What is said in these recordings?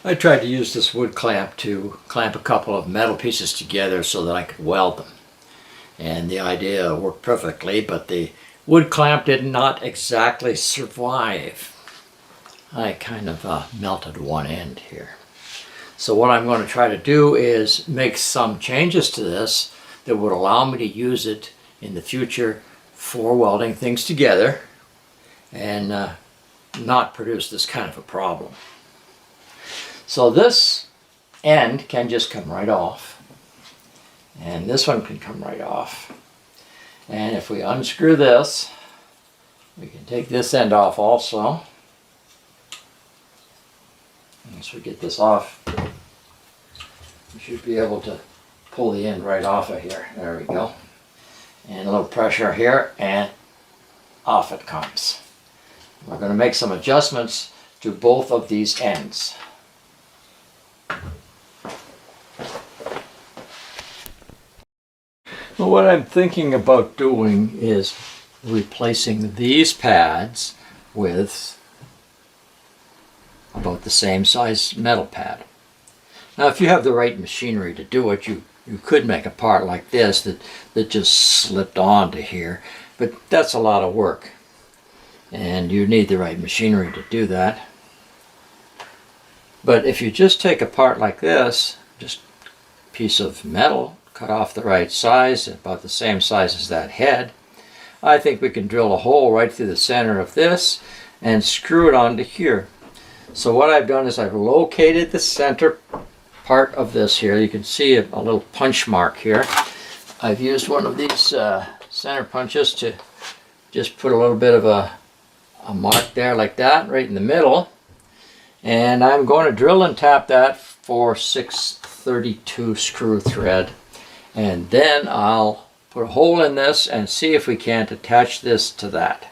I tried to use this wood clamp to clamp a couple of metal pieces together so that I could weld them. And the idea worked perfectly, but the wood clamp did not exactly survive. I kind of melted one end here. So what I'm going to try to do is make some changes to this that would allow me to use it in the future for welding things together and not produce this kind of a problem. So this end can just come right off, and this one can come right off. And if we unscrew this, we can take this end off also. Once we get this off, we should be able to pull the end right off of here. There we go. And a little pressure here, and off it comes. We're going to make some adjustments to both of these ends. Well, what I'm thinking about doing is replacing these pads with about the same size metal pad. Now, if you have the right machinery to do it, you could make a part like this that just slipped onto here, but that's a lot of work, and you need the right machinery to do that. But if you just take a part like this, just a piece of metal, cut off the right size, about the same size as that head, I think we can drill a hole right through the center of this and screw it onto here. So what I've done is I've located the center part of this here. You can see a little punch mark here. I've used one of these center punches to just put a little bit of a mark there like that, right in the middle. And I'm going to drill and tap that for 632 screw thread. And then I'll put a hole in this and see if we can't attach this to that.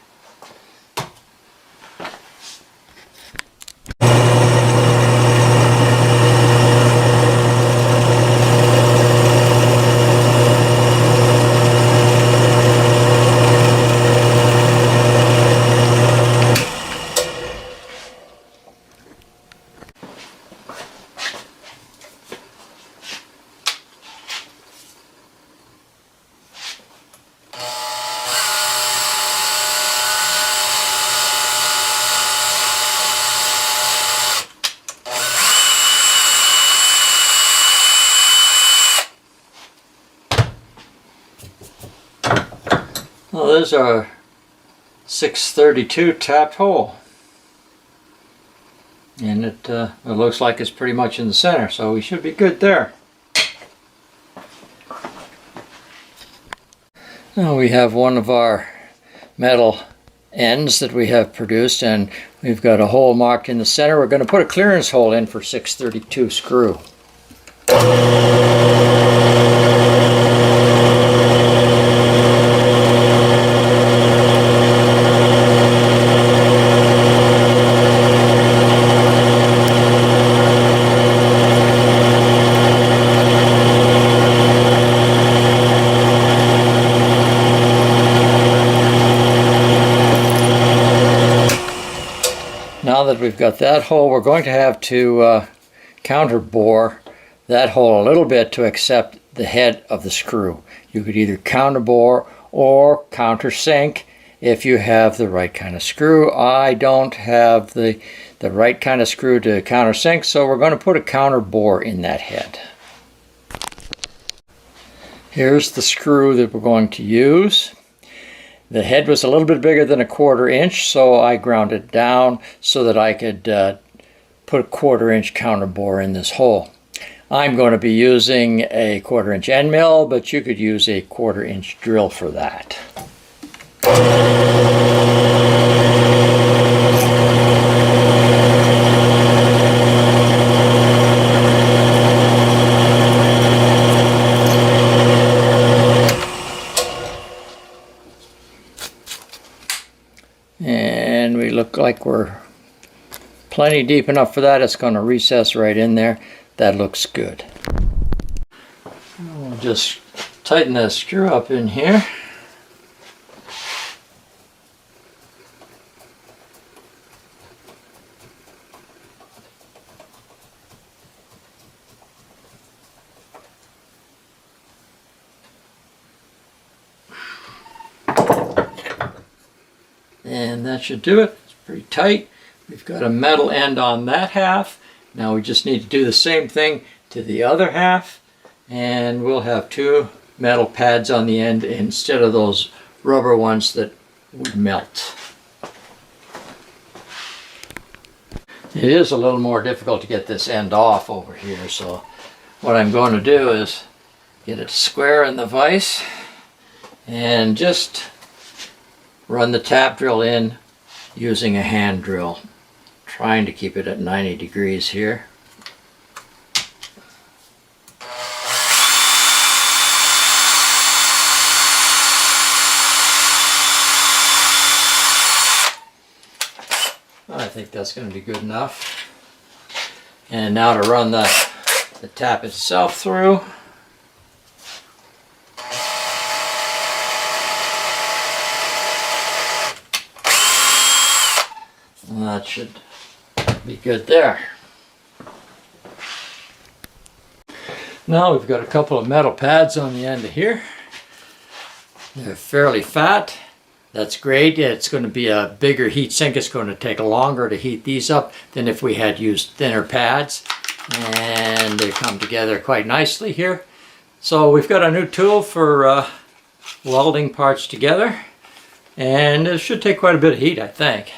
Well, there's our 632 tapped hole, and it looks like it's pretty much in the center, so we should be good there. Now we have one of our metal ends that we have produced, and we've got a hole marked in the center. We're going to put a clearance hole in for 632 screw. Now that we've got that hole, we're going to have to counter bore that hole a little bit to accept the head of the screw. You could either counter bore or countersink if you have the right kind of screw. I don't have the right kind of screw to countersink, so we're going to put a counter bore in that head. Here's the screw that we're going to use. The head was a little bit bigger than a 1/4 inch, so I ground it down so that I could put a 1/4 inch counter bore in this hole. I'm going to be using a 1/4 inch end mill, but you could use a 1/4 inch drill for that. And we look like we're plenty deep enough for that. It's going to recess right in there. That looks good. We'll just tighten that screw up in here. And that should do it. It's pretty tight. We've got a metal end on that half. Now we just need to do the same thing to the other half. And we'll have two metal pads on the end instead of those rubber ones that would melt. It is a little more difficult to get this end off over here, so what I'm going to do is get it square in the vise and just run the tap drill in using a hand drill, trying to keep it at 90 degrees here. I think that's going to be good enough. And now to run the tap itself through. And that should be good there. Now we've got a couple of metal pads on the end of here. They're fairly fat. That's great. It's going to be a bigger heat sink. It's going to take longer to heat these up than if we had used thinner pads. And they come together quite nicely here. So we've got a new tool for welding parts together. And it should take quite a bit of heat, I think.